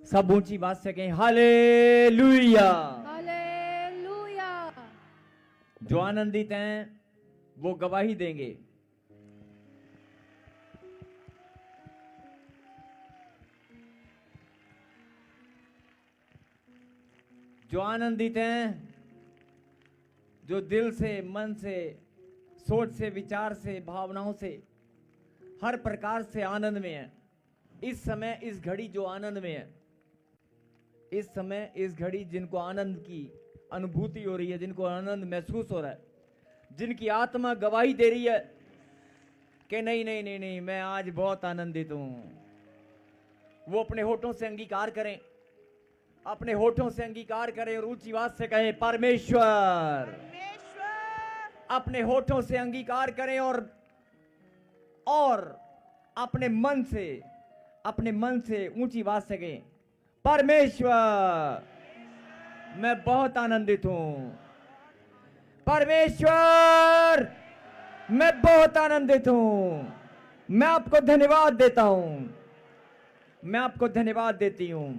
सब ऊंची बात से कहें हालेलुया। हालेलुया। जो आनंदित हैं वो गवाही देंगे। जो आनंदित हैं, जो दिल से, मन से, सोच से, विचार से, भावनाओं से, हर प्रकार से आनंद में है, इस समय इस घड़ी जो आनंद में है, इस समय इस घड़ी जिनको आनंद की अनुभूति हो रही है, जिनको आनंद महसूस हो रहा है, जिनकी आत्मा गवाही दे रही है कि नहीं नहीं नहीं नहीं, मैं आज बहुत आनंदित हूं, वो अपने होठों से अंगीकार करें, अपने होठों से अंगीकार करें और ऊंची आवाज से कहें परमेश्वर। अपने होठों से अंगीकार करें और अपने मन से ऊंची आवाज से कहें परमेश्वर, मैं बहुत आनंदित हूं। परमेश्वर, मैं बहुत आनंदित हूं। मैं आपको धन्यवाद देता हूं, मैं आपको धन्यवाद देती हूं।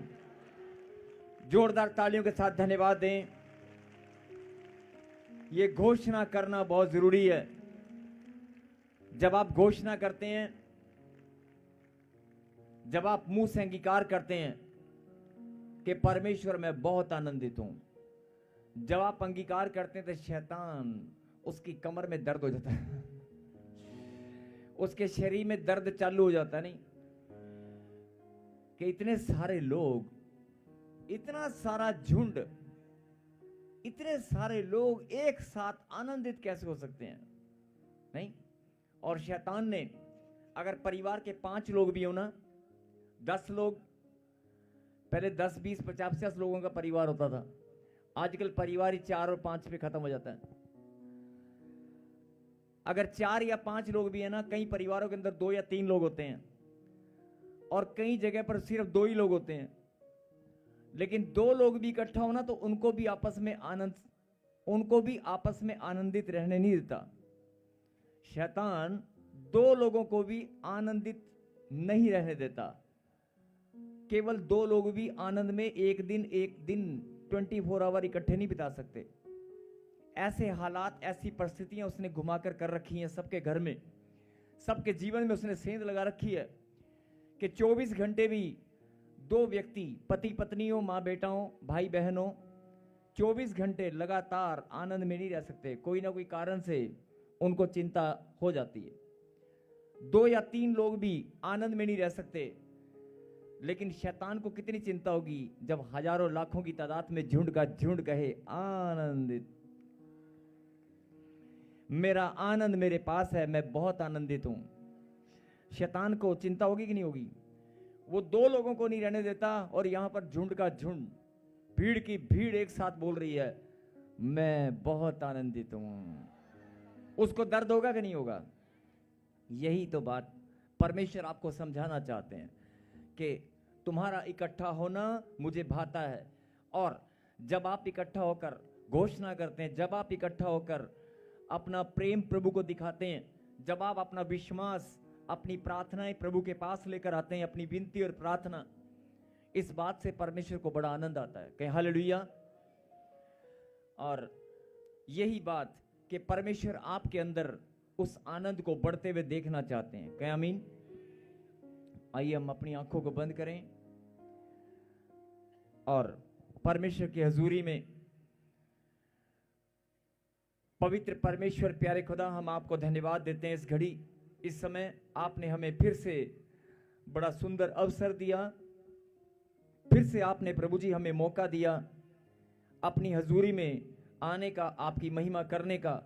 जोरदार तालियों के साथ धन्यवाद दें। यह घोषणा करना बहुत जरूरी है। जब आप घोषणा करते हैं, जब आप मुंह से अंगीकार करते हैं कि परमेश्वर मैं बहुत आनंदित हूं, जब आप अंगीकार करते हैं तो शैतान, उसकी कमर में दर्द हो जाता है, उसके शरीर में दर्द चालू हो जाता है। नहीं कि इतने सारे लोग, इतना सारा झुंड, इतने सारे लोग एक साथ आनंदित कैसे हो सकते हैं? नहीं। और शैतान ने, अगर परिवार के 5 लोग भी हो ना, 10 लोग, पहले 10, 20, 50, 50 लोगों का परिवार होता था, आजकल परिवार ही 4 और 5 पे खत्म हो जाता है। अगर 4 या 5 लोग भी है ना, कई परिवारों के अंदर 2 या 3 लोग होते हैं और कई जगह पर सिर्फ 2 ही लोग होते हैं। लेकिन 2 लोग भी इकट्ठा होना तो उनको भी आपस में आनंदित रहने नहीं देता। शैतान 2 लोगों को भी आनंदित नहीं रहने देता। केवल 2 लोग भी आनंद में एक दिन 24 आवर इकट्ठे नहीं बिता सकते। ऐसे हालात, ऐसी परिस्थितियां उसने घुमाकर कर रखी हैं सबके घर में, सबके जीवन में उसने सेंध लगा रखी है कि 24 घंटे भी 2 व्यक्ति, पति पत्नी हो, माँ बेटा हो, भाई बहन हो, 24 घंटे लगातार आनंद में नहीं रह सकते। कोई ना कोई कारण से उनको चिंता हो जाती है। 2 या 3 लोग भी आनंद में नहीं रह सकते। लेकिन शैतान को कितनी चिंता होगी जब हजारों लाखों की तादाद में झुंड का झुंड कहे आनंदित, मेरा आनंद मेरे पास है, मैं बहुत आनंदित हूं। शैतान को चिंता होगी कि नहीं होगी? वो 2 लोगों को नहीं रहने देता और यहां पर झुंड का झुंड, भीड़ की भीड़ एक साथ बोल रही है मैं बहुत आनंदित हूं। उसको दर्द होगा कि नहीं होगा? यही तो बात परमेश्वर आपको समझाना चाहते हैं कि तुम्हारा इकट्ठा होना मुझे भाता है। और जब आप इकट्ठा होकर घोषणा करते हैं, जब आप इकट्ठा होकर अपना प्रेम प्रभु को दिखाते हैं, जब आप अपना विश्वास, अपनी प्रार्थनाएं प्रभु के पास लेकर आते हैं, अपनी विनती और प्रार्थना, इस बात से परमेश्वर को बड़ा आनंद आता है। कहें हालेलुया। और यही बात कि परमेश्वर आपके अंदर उस आनंद को बढ़ते हुए देखना चाहते हैं। कहें आमीन। आइए हम अपनी आंखों को बंद करें और परमेश्वर की हजूरी में, पवित्र परमेश्वर, प्यारे खुदा, हम आपको धन्यवाद देते हैं। इस घड़ी, इस समय आपने हमें फिर से बड़ा सुंदर अवसर दिया, फिर से आपने प्रभु जी हमें मौका दिया अपनी हजूरी में आने का, आपकी महिमा करने का,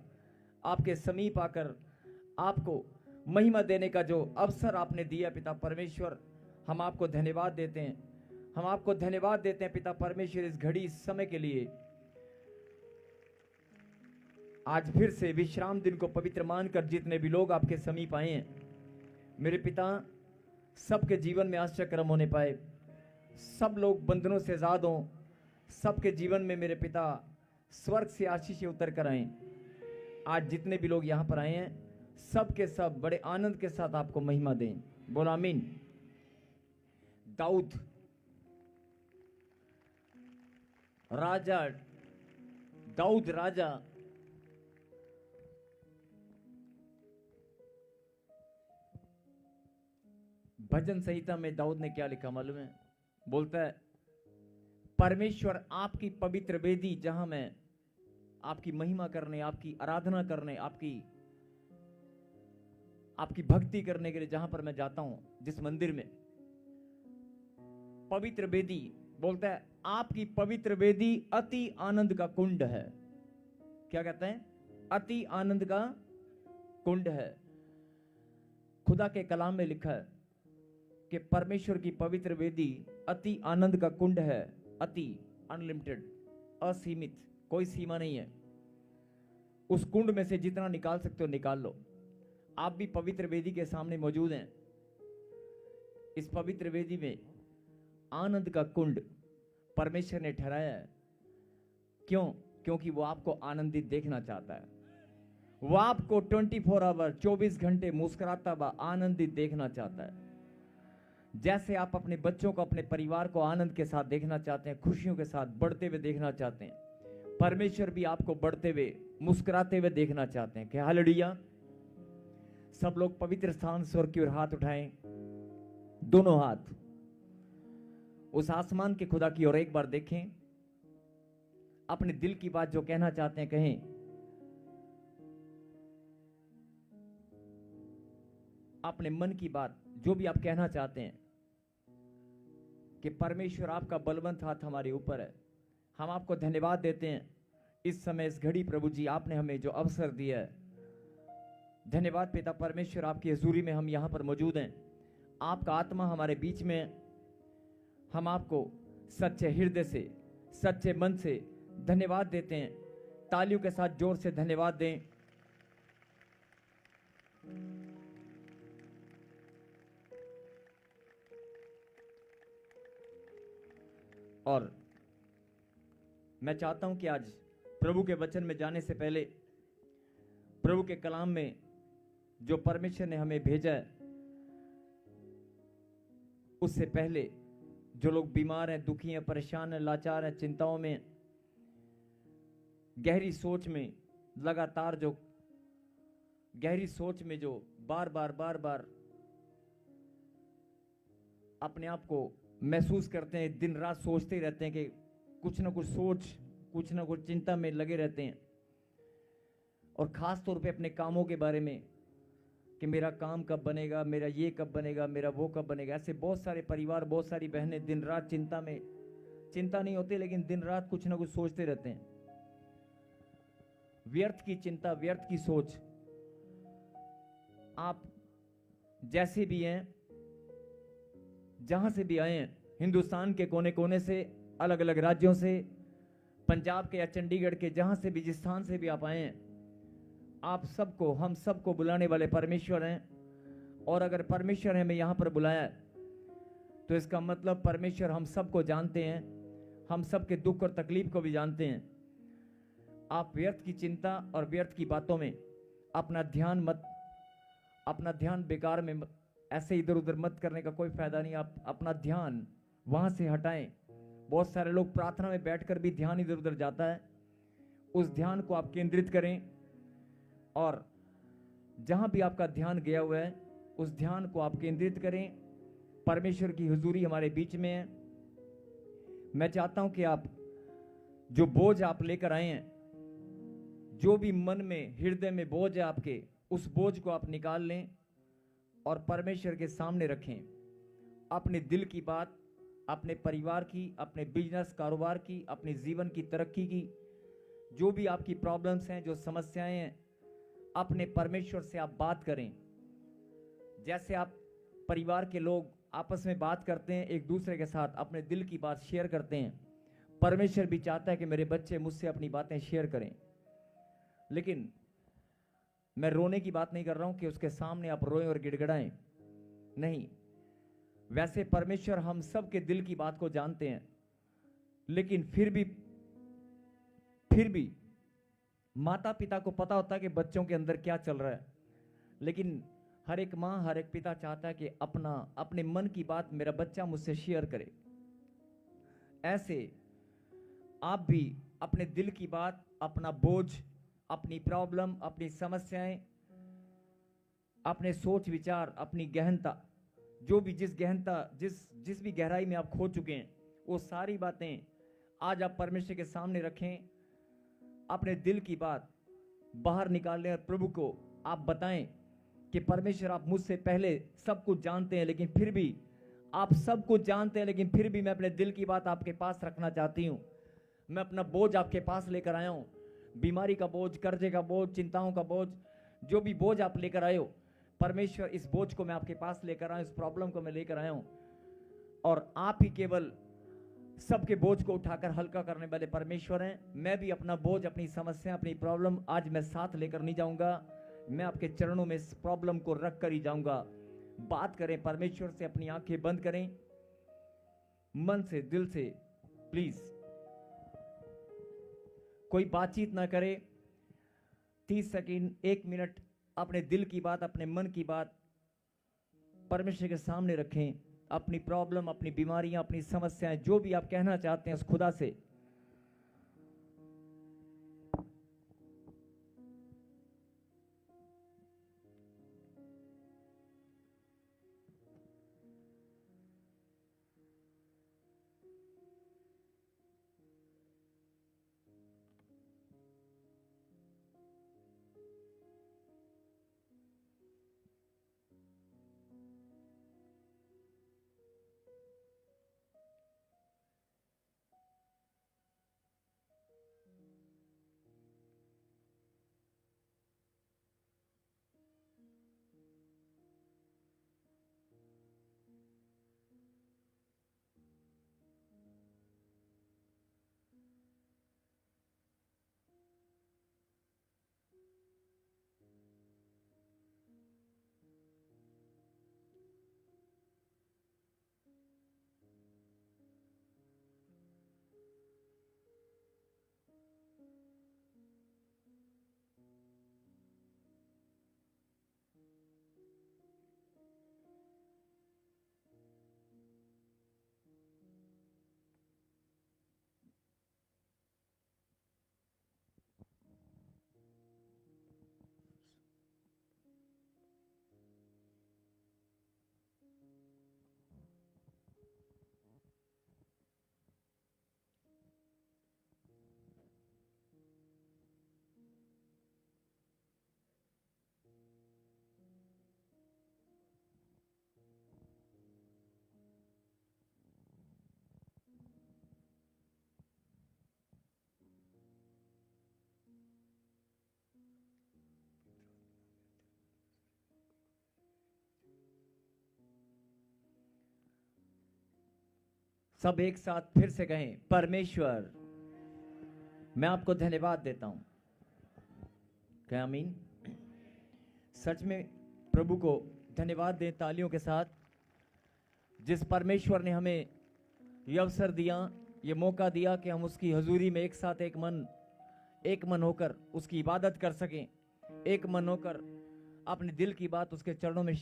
आपके समीप आकर आपको महिमा देने का जो अवसर आपने दिया पिता परमेश्वर, हम आपको धन्यवाद देते हैं। हम आपको धन्यवाद देते हैं पिता परमेश्वर इस घड़ी, इस समय के लिए। आज फिर से विश्राम दिन को पवित्र मानकर जितने भी लोग आपके समीप आए हैं, मेरे पिता, सबके जीवन में आश्चर्य होने पाए, सब लोग बंधनों से आजाद हों, सबके जीवन में मेरे पिता स्वर्ग से आशीष उतर कर आए। आज जितने भी लोग यहाँ पर आए हैं, सब के सब बड़े आनंद के साथ आपको महिमा दें। बोलो आमीन। दाऊद राजा दाऊद राजा भजन संहिता में दाऊद ने क्या लिखा मालूम है? बोलता है, परमेश्वर आपकी पवित्र वेदी, जहां मैं आपकी महिमा करने, आपकी आराधना करने, आपकी भक्ति करने के लिए जहां पर मैं जाता हूं, जिस मंदिर में, पवित्र वेदी, बोलता है आपकी पवित्र वेदी अति आनंद का कुंड है। क्या कहते हैं? अति आनंद का कुंड है। खुदा के कलाम में लिखा है कि परमेश्वर की पवित्र वेदी अति आनंद का कुंड है। अति, अनलिमिटेड, असीमित, कोई सीमा नहीं है। उस कुंड में से जितना निकाल सकते हो निकाल लो। आप भी पवित्र वेदी के सामने मौजूद हैं। इस पवित्र वेदी में आनंद का कुंड परमेश्वर ने ठहराया है। क्यों? क्योंकि वो आपको आनंदित देखना चाहता है। वो आपको 24 आवर, 24 घंटे मुस्कुराता हुआ आनंदित देखना चाहता है। जैसे आप अपने बच्चों को, अपने परिवार को आनंद के साथ देखना चाहते हैं, खुशियों के साथ बढ़ते हुए देखना चाहते हैं, परमेश्वर भी आपको बढ़ते हुए, मुस्कुराते हुए देखना चाहते हैं। क्या हालेलुया। सब लोग पवित्र स्थान स्वर की ओर हाथ उठाएं, दोनों हाथ उस आसमान के खुदा की ओर एक बार देखें। अपने दिल की बात जो कहना चाहते हैं कहें। अपने मन की बात जो भी आप कहना चाहते हैं कि परमेश्वर आपका बलवंत हाथ हमारे ऊपर है। हम आपको धन्यवाद देते हैं इस समय, इस घड़ी। प्रभु जी, आपने हमें जो अवसर दिया है, धन्यवाद पिता परमेश्वर। आपकी हजूरी में हम यहां पर मौजूद हैं। आपका आत्मा हमारे बीच में है। हम आपको सच्चे हृदय से, सच्चे मन से धन्यवाद देते हैं। तालियों के साथ जोर से धन्यवाद दें। और मैं चाहता हूं कि आज प्रभु के वचन में जाने से पहले, प्रभु के कलाम में जो परमेश्वर ने हमें भेजा है, उससे पहले जो लोग बीमार हैं, दुखी हैं, परेशान हैं, लाचार हैं, चिंताओं में, गहरी सोच में, लगातार जो गहरी सोच में जो बार बार अपने आप को महसूस करते हैं, दिन रात सोचते ही रहते हैं कि कुछ ना कुछ सोच, कुछ ना कुछ चिंता में लगे रहते हैं। और खास तौर पे अपने कामों के बारे में कि मेरा काम कब बनेगा, मेरा ये कब बनेगा, मेरा वो कब बनेगा। ऐसे बहुत सारे परिवार, बहुत सारी बहनें दिन रात चिंता में, चिंता नहीं होती लेकिन दिन रात कुछ ना कुछ सोचते रहते हैं। व्यर्थ की चिंता, व्यर्थ की सोच। आप जैसे भी हैं, जहां से भी आए हैं, हिंदुस्तान के कोने कोने से, अलग अलग राज्यों से, पंजाब के या चंडीगढ़ के, जहां से भी, जिस स्थान से भी आप आए हैं, आप सबको, हम सबको बुलाने वाले परमेश्वर हैं। और अगर परमेश्वर ने हमें यहां पर बुलाया है तो इसका मतलब परमेश्वर हम सबको जानते हैं, हम सबके दुख और तकलीफ को भी जानते हैं। आप व्यर्थ की चिंता और व्यर्थ की बातों में अपना ध्यान बेकार में ऐसे इधर उधर मत करने का कोई फायदा नहीं। आप अपना ध्यान वहां से हटाएं। बहुत सारे लोग प्रार्थना में बैठकर भी ध्यान इधर उधर जाता है। उस ध्यान को आप केंद्रित करें और जहां भी आपका ध्यान गया हुआ है उस ध्यान को आप केंद्रित करें। परमेश्वर की हुजूरी हमारे बीच में है। मैं चाहता हूं कि आप जो बोझ आप लेकर आए हैं, जो भी मन में, हृदय में बोझ है आपके, उस बोझ को आप निकाल लें और परमेश्वर के सामने रखें। अपने दिल की बात, अपने परिवार की, अपने बिजनेस कारोबार की, अपने जीवन की तरक्की की, जो भी आपकी प्रॉब्लम्स हैं, जो समस्याएं हैं, अपने परमेश्वर से आप बात करें। जैसे आप परिवार के लोग आपस में बात करते हैं, एक दूसरे के साथ अपने दिल की बात शेयर करते हैं, परमेश्वर भी चाहता है कि मेरे बच्चे मुझसे अपनी बातें शेयर करें। लेकिन मैं रोने की बात नहीं कर रहा हूं कि उसके सामने आप रोएं और गिड़गिड़ाएं, नहीं। वैसे परमेश्वर हम सब के दिल की बात को जानते हैं, लेकिन फिर भी माता पिता को पता होता है कि बच्चों के अंदर क्या चल रहा है। लेकिन हर एक माँ, हर एक पिता चाहता है कि अपने मन की बात मेरा बच्चा मुझसे शेयर करे। ऐसे आप भी अपने दिल की बात, अपना बोझ, अपनी प्रॉब्लम, अपनी समस्याएं, अपने सोच विचार, अपनी गहनता, जो भी जिस गहनता जिस भी गहराई में आप खो चुके हैं, वो सारी बातें आज आप परमेश्वर के सामने रखें। अपने दिल की बात बाहर निकालें और प्रभु को आप बताएं कि परमेश्वर, आप मुझसे पहले सब कुछ जानते हैं, लेकिन फिर भी आप सब कुछ जानते हैं, लेकिन फिर भी मैं अपने दिल की बात आपके पास रखना चाहती हूँ। मैं अपना बोझ आपके पास लेकर आया हूँ, बीमारी का बोझ, कर्जे का बोझ, चिंताओं का बोझ, जो भी बोझ आप लेकर आए हो, परमेश्वर इस बोझ को मैं आपके पास लेकर आया हूँ, इस प्रॉब्लम को मैं लेकर आया हूँ। और आप ही केवल सबके बोझ को उठाकर हल्का करने वाले परमेश्वर हैं। मैं भी अपना बोझ, अपनी समस्या, अपनी प्रॉब्लम आज मैं साथ लेकर नहीं जाऊंगा। मैं आपके चरणों में इस प्रॉब्लम को रख कर ही जाऊंगा। बात करें परमेश्वर से, अपनी आंखें बंद करें, मन से, दिल से, प्लीज कोई बातचीत ना करे। 30 सेकंड, 1 मिनट अपने दिल की बात, अपने मन की बात परमेश्वर के सामने रखें। अपनी प्रॉब्लम, अपनी बीमारियां, अपनी समस्याएं, जो भी आप कहना चाहते हैं उस खुदा से। सब एक साथ फिर से कहें, परमेश्वर मैं आपको धन्यवाद देता हूं। क्या आमीन? सच में प्रभु को धन्यवाद दें तालियों के साथ, जिस परमेश्वर ने हमें ये अवसर दिया, ये मौका दिया कि हम उसकी हजूरी में एक साथ एक मन होकर उसकी इबादत कर सकें, एक मन होकर अपने दिल की बात उसके चरणों में,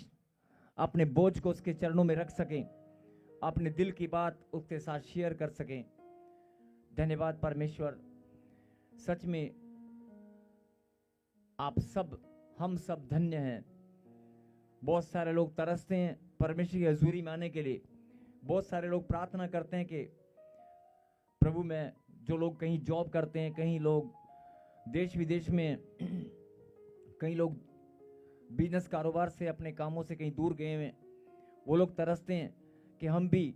अपने बोझ को उसके चरणों में रख सकें, अपने दिल की बात उसके साथ शेयर कर सकें। धन्यवाद परमेश्वर। सच में आप सब, हम सब धन्य हैं। बहुत सारे लोग तरसते हैं परमेश्वर की हजूरी में आने के लिए। बहुत सारे लोग प्रार्थना करते हैं कि प्रभु, मैं, जो लोग कहीं जॉब करते हैं, कहीं लोग देश विदेश में, कई लोग बिजनेस कारोबार से, अपने कामों से कहीं दूर गए हैं, वो लोग तरसते हैं कि हम भी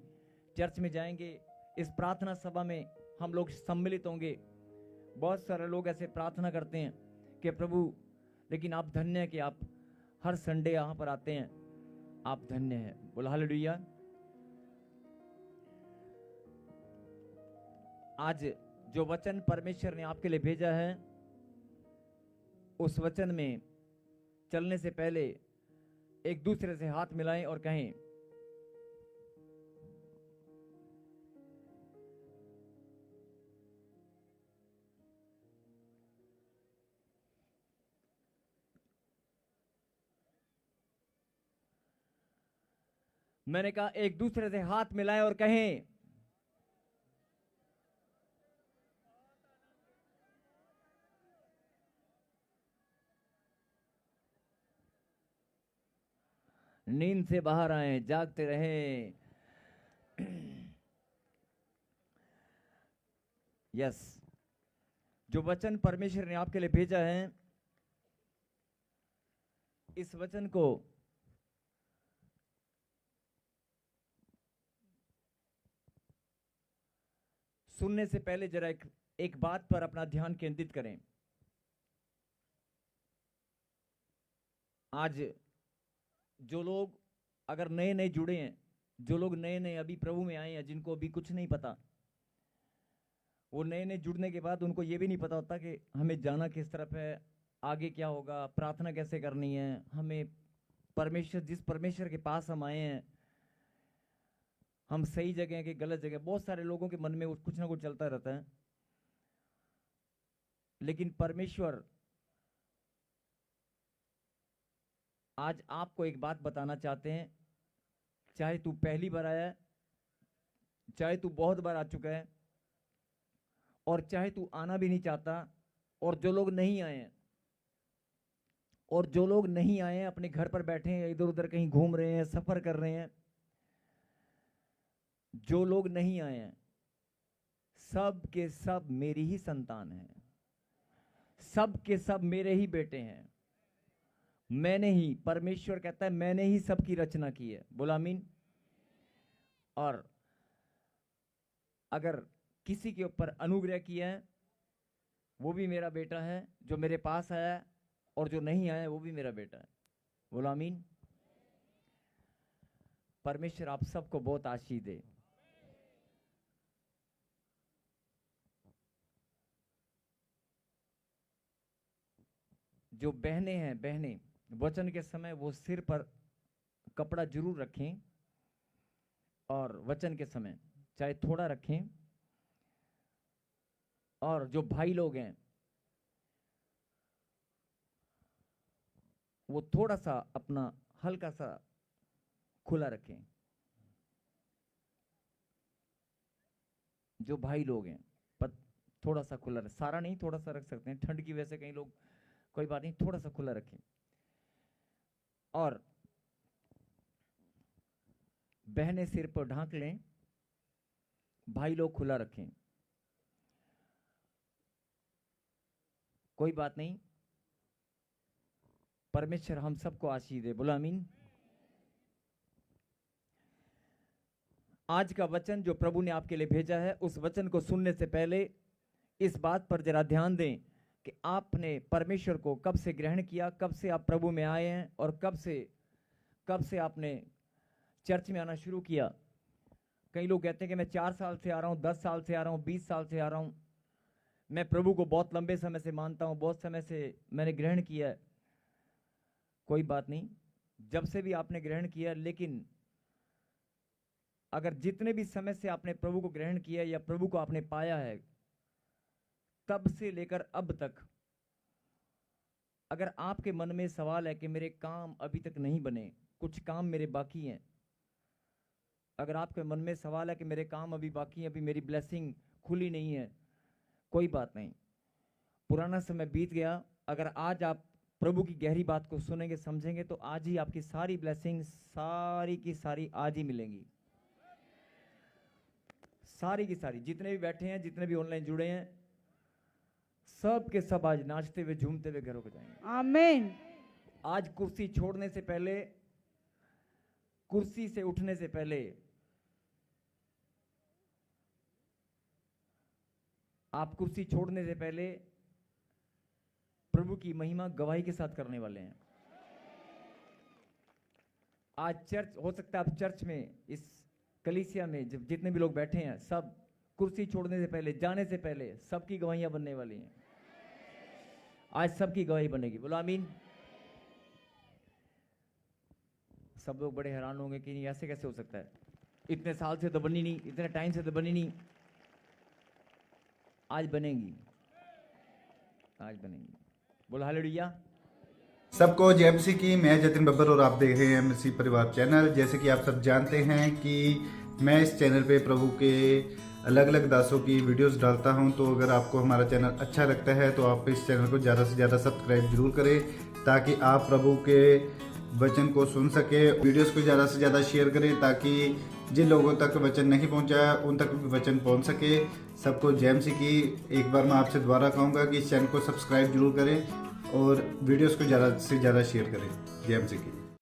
चर्च में जाएंगे, इस प्रार्थना सभा में हम लोग सम्मिलित होंगे। बहुत सारे लोग ऐसे प्रार्थना करते हैं कि प्रभु, लेकिन आप धन्य हैं कि आप हर संडे यहाँ पर आते हैं। आप धन्य हैं। बोला हालेलुया। आज जो वचन परमेश्वर ने आपके लिए भेजा है, उस वचन में चलने से पहले एक दूसरे से हाथ मिलाएं और कहें, मैंने कहा एक दूसरे से हाथ मिलाएं और कहें, नींद से बाहर आए, जागते रहे। यस, जो वचन परमेश्वर ने आपके लिए भेजा है, इस वचन को सुनने से पहले जरा एक बात पर अपना ध्यान केंद्रित करें। आज जो लोग अगर नए नए जुड़े हैं, जो लोग नए नए अभी प्रभु में आए हैं, जिनको अभी कुछ नहीं पता, वो नए नए जुड़ने के बाद उनको ये भी नहीं पता होता कि हमें जाना किस तरफ है, आगे क्या होगा, प्रार्थना कैसे करनी है, हमें परमेश्वर, जिस परमेश्वर के पास हम आए हैं, हम सही जगह कि गलत जगह। बहुत सारे लोगों के मन में कुछ ना कुछ चलता रहता है, लेकिन परमेश्वर आज आपको एक बात बताना चाहते हैं। चाहे तू पहली बार आया है, चाहे तू बहुत बार आ चुका है, और चाहे तू आना भी नहीं चाहता, और जो लोग नहीं आए हैं, और जो लोग नहीं आए हैं, अपने घर पर बैठे हैं, इधर उधर कहीं घूम रहे हैं, सफर कर रहे हैं, जो लोग नहीं आए हैं, सब के सब मेरी ही संतान हैं, सब के सब मेरे ही बेटे हैं। मैंने ही, परमेश्वर कहता है, मैंने ही सबकी रचना की है। बोला आमीन। और अगर किसी के ऊपर अनुग्रह किया है, वो भी मेरा बेटा है, जो मेरे पास आया है, और जो नहीं आया वो भी मेरा बेटा है। बोला आमीन। परमेश्वर आप सबको बहुत आशीष दे। जो बहनें हैं, बहनें वचन के समय वो सिर पर कपड़ा जरूर रखें, और वचन के समय चाहे थोड़ा रखें। और जो भाई लोग हैं वो थोड़ा सा अपना हल्का सा खुला रखें। जो भाई लोग हैं थोड़ा सा खुला रखें, सारा नहीं, थोड़ा सा रख सकते हैं। ठंड की वजह से कई लोग, कोई बात नहीं, थोड़ा सा खुला रखें। और बहनें सिर पर ढांक लें, भाई लोग खुला रखें, कोई बात नहीं। परमेश्वर हम सबको आशीष दे। बोला आमीन। आज का वचन जो प्रभु ने आपके लिए भेजा है, उस वचन को सुनने से पहले इस बात पर जरा ध्यान दें कि आपने परमेश्वर को कब से ग्रहण किया, कब से आप प्रभु में आए हैं, और कब से आपने चर्च में आना शुरू किया। कई लोग कहते हैं कि मैं 4 साल से आ रहा हूँ, 10 साल से आ रहा हूँ, 20 साल से आ रहा हूँ, मैं प्रभु को बहुत लंबे समय से मानता हूँ, बहुत समय से मैंने ग्रहण किया है। कोई बात नहीं, जब से भी आपने ग्रहण किया, लेकिन अगर जितने भी समय से आपने प्रभु को ग्रहण किया या प्रभु को आपने पाया है, तब से लेकर अब तक अगर आपके मन में सवाल है कि मेरे काम अभी तक नहीं बने, कुछ काम मेरे बाकी हैं, अगर आपके मन में सवाल है कि मेरे काम अभी बाकी हैं, अभी मेरी ब्लेसिंग खुली नहीं है, कोई बात नहीं, पुराना समय बीत गया। अगर आज आप प्रभु की गहरी बात को सुनेंगे, समझेंगे, तो आज ही आपकी सारी ब्लेसिंग, सारी की सारी आज ही मिलेंगी। सारी की सारी, जितने भी बैठे हैं, जितने भी ऑनलाइन जुड़े हैं, सब के सब आज नाचते हुए, झूमते हुए घरों को जाएंगे। आमीन। आज कुर्सी छोड़ने से पहले, कुर्सी से उठने से पहले, आप कुर्सी छोड़ने से पहले प्रभु की महिमा गवाही के साथ करने वाले हैं। आज चर्च, हो सकता है आप चर्च में, इस कलीसिया में जितने भी लोग बैठे हैं, सब कुर्सी छोड़ने से पहले, जाने से पहले सबकी गवाहियां बनने वाली हैं। आज सबकी गवाही बनेगी। बोलो आमीन। सब लोग बड़े हैरान होंगे कि नहीं, ऐसे कैसे हो सकता है, इतने साल से तो बनी नहीं, इतने टाइम से तो बनी नहीं। आज बनेगी, आज बनेगी। बोलो हालेलुया। सबको जय मसीह की। मैं जतिन बब्बर और आप देख रहे हैं मसीह परिवार चैनल। जैसे कि आप सब जानते हैं कि मैं इस चैनल पे प्रभु के अलग अलग दासों की वीडियोस डालता हूं, तो अगर आपको हमारा चैनल अच्छा लगता है तो आप इस चैनल को ज़्यादा से ज़्यादा सब्सक्राइब जरूर करें, ताकि आप प्रभु के वचन को सुन सके। वीडियोस को ज़्यादा से ज़्यादा शेयर करें ताकि जिन लोगों तक वचन नहीं पहुंचा उन तक भी वचन पहुंच सके। सबको जय मसीह की। एक बार मैं आपसे दोबारा कहूँगा कि इस चैनल को सब्सक्राइब जरूर करें और वीडियोस को ज़्यादा से ज़्यादा शेयर करें। जय मसीह की।